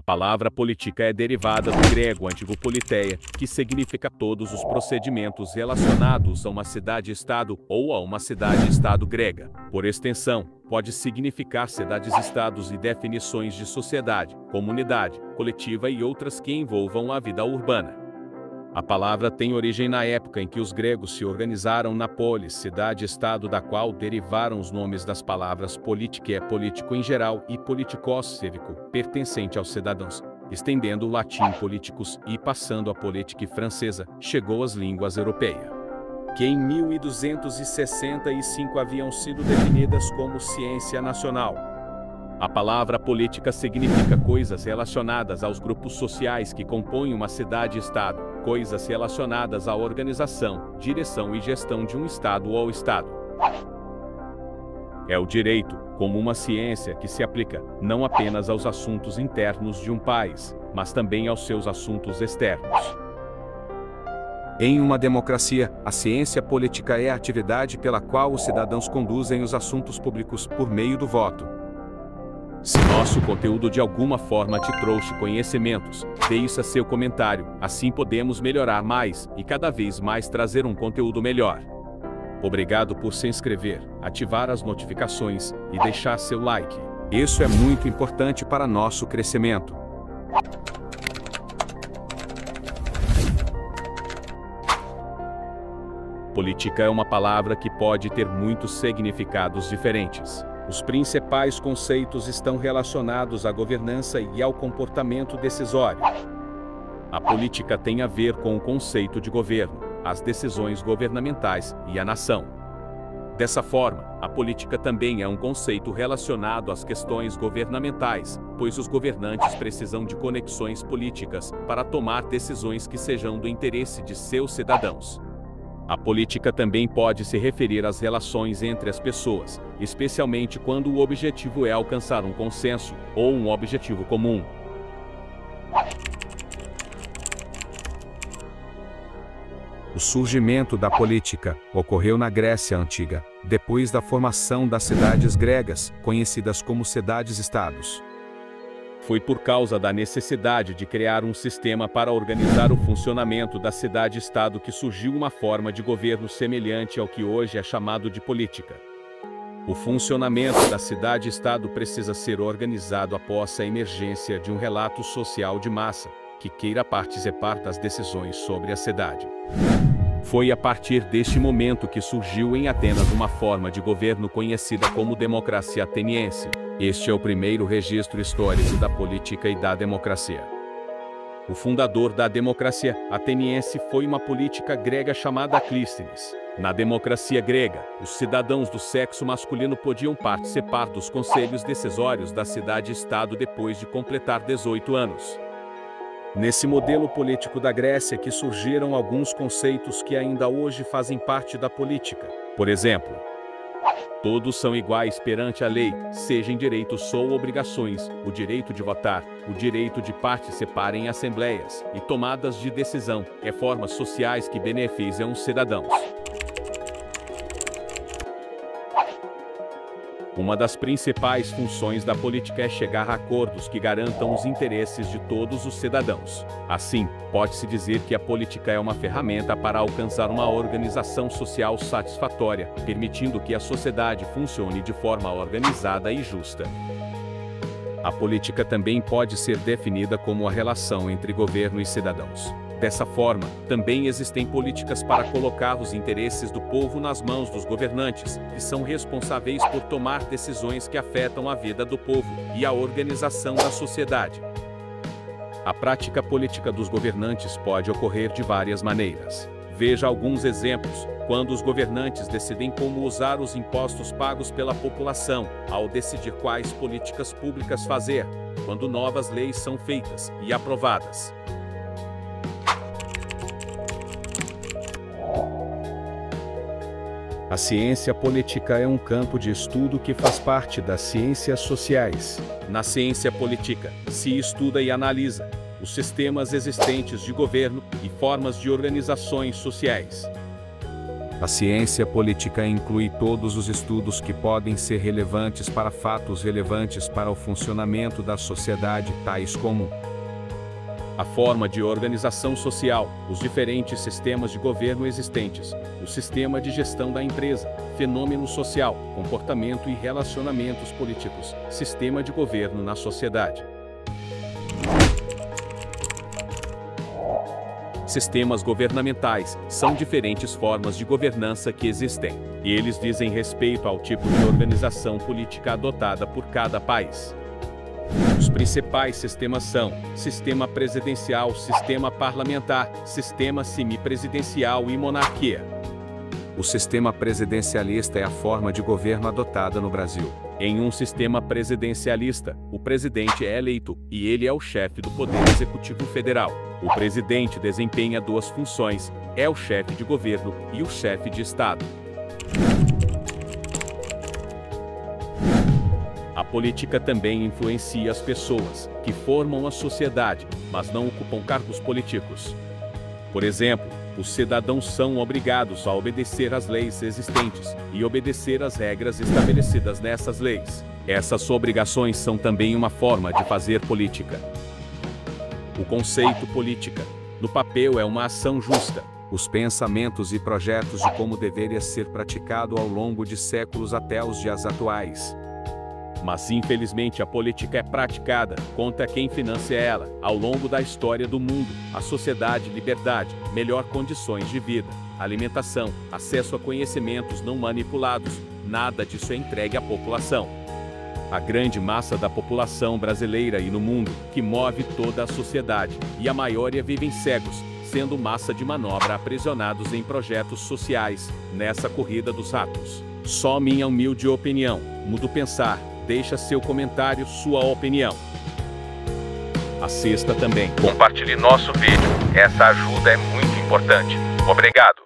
palavra política é derivada do grego antigo politeia, que significa todos os procedimentos relacionados a uma cidade-estado ou a uma cidade-estado grega. Por extensão, pode significar cidades-estados e definições de sociedade, comunidade, coletiva e outras que envolvam a vida urbana. A palavra tem origem na época em que os gregos se organizaram na polis, cidade-estado da qual derivaram os nomes das palavras politique é político em geral e politikos cívico, pertencente aos cidadãos, estendendo o latim politicus e passando a política francesa, chegou às línguas europeias, que em 1265 haviam sido definidas como ciência nacional. A palavra política significa coisas relacionadas aos grupos sociais que compõem uma cidade-estado, coisas relacionadas à organização, direção e gestão de um estado ou estado. É o direito, como uma ciência que se aplica, não apenas aos assuntos internos de um país, mas também aos seus assuntos externos. Em uma democracia, a ciência política é a atividade pela qual os cidadãos conduzem os assuntos públicos por meio do voto. Se nosso conteúdo de alguma forma te trouxe conhecimentos, deixa seu comentário, assim podemos melhorar mais e cada vez mais trazer um conteúdo melhor. Obrigado por se inscrever, ativar as notificações e deixar seu like. Isso é muito importante para nosso crescimento. Política é uma palavra que pode ter muitos significados diferentes. Os principais conceitos estão relacionados à governança e ao comportamento decisório. A política tem a ver com o conceito de governo, as decisões governamentais e a nação. Dessa forma, a política também é um conceito relacionado às questões governamentais, pois os governantes precisam de conexões políticas para tomar decisões que sejam do interesse de seus cidadãos. A política também pode se referir às relações entre as pessoas, especialmente quando o objetivo é alcançar um consenso ou um objetivo comum. O surgimento da política ocorreu na Grécia Antiga, depois da formação das cidades gregas, conhecidas como cidades-estados. Foi por causa da necessidade de criar um sistema para organizar o funcionamento da cidade-estado que surgiu uma forma de governo semelhante ao que hoje é chamado de política. O funcionamento da cidade-estado precisa ser organizado após a emergência de um relato social de massa, que queira participar das decisões sobre a cidade. Foi a partir deste momento que surgiu em Atenas uma forma de governo conhecida como democracia ateniense. Este é o primeiro registro histórico da política e da democracia. O fundador da democracia ateniense foi uma política grega chamada Clístenes. Na democracia grega, os cidadãos do sexo masculino podiam participar dos conselhos decisórios da cidade-estado depois de completar 18 anos. Nesse modelo político da Grécia que surgiram alguns conceitos que ainda hoje fazem parte da política. Por exemplo, todos são iguais perante a lei, seja em direitos ou obrigações, o direito de votar, o direito de participar em assembleias e tomadas de decisão, reformas sociais que beneficiam os cidadãos. Uma das principais funções da política é chegar a acordos que garantam os interesses de todos os cidadãos. Assim, pode-se dizer que a política é uma ferramenta para alcançar uma organização social satisfatória, permitindo que a sociedade funcione de forma organizada e justa. A política também pode ser definida como a relação entre governo e cidadãos. Dessa forma, também existem políticas para colocar os interesses do povo nas mãos dos governantes, que são responsáveis por tomar decisões que afetam a vida do povo e a organização da sociedade. A prática política dos governantes pode ocorrer de várias maneiras. Veja alguns exemplos, quando os governantes decidem como usar os impostos pagos pela população, ao decidir quais políticas públicas fazer, quando novas leis são feitas e aprovadas. A ciência política é um campo de estudo que faz parte das ciências sociais. Na ciência política, se estuda e analisa os sistemas existentes de governo e formas de organizações sociais. A ciência política inclui todos os estudos que podem ser relevantes para fatos relevantes para o funcionamento da sociedade, tais como a forma de organização social, os diferentes sistemas de governo existentes, o sistema de gestão da empresa, fenômeno social, comportamento e relacionamentos políticos, sistema de governo na sociedade. Sistemas governamentais são diferentes formas de governança que existem, e eles dizem respeito ao tipo de organização política adotada por cada país. Os principais sistemas são sistema presidencial, sistema parlamentar, sistema semipresidencial e monarquia. O sistema presidencialista é a forma de governo adotada no Brasil. Em um sistema presidencialista, o presidente é eleito e ele é o chefe do Poder Executivo Federal. O presidente desempenha duas funções: é o chefe de governo e o chefe de Estado. A política também influencia as pessoas, que formam a sociedade, mas não ocupam cargos políticos. Por exemplo, os cidadãos são obrigados a obedecer às leis existentes e obedecer às regras estabelecidas nessas leis. Essas obrigações são também uma forma de fazer política. O conceito política, no papel, é uma ação justa. Os pensamentos e projetos de como deveria ser praticado ao longo de séculos até os dias atuais. Mas infelizmente a política é praticada contra quem financia ela, ao longo da história do mundo, a sociedade, liberdade, melhor condições de vida, alimentação, acesso a conhecimentos não manipulados, nada disso é entregue à população. A grande massa da população brasileira e no mundo, que move toda a sociedade, e a maioria vivem cegos, sendo massa de manobra aprisionados em projetos sociais, nessa corrida dos ratos. Só minha humilde opinião, mudo pensar. Deixa seu comentário, sua opinião. Assista também. Compartilhe nosso vídeo. Essa ajuda é muito importante. Obrigado.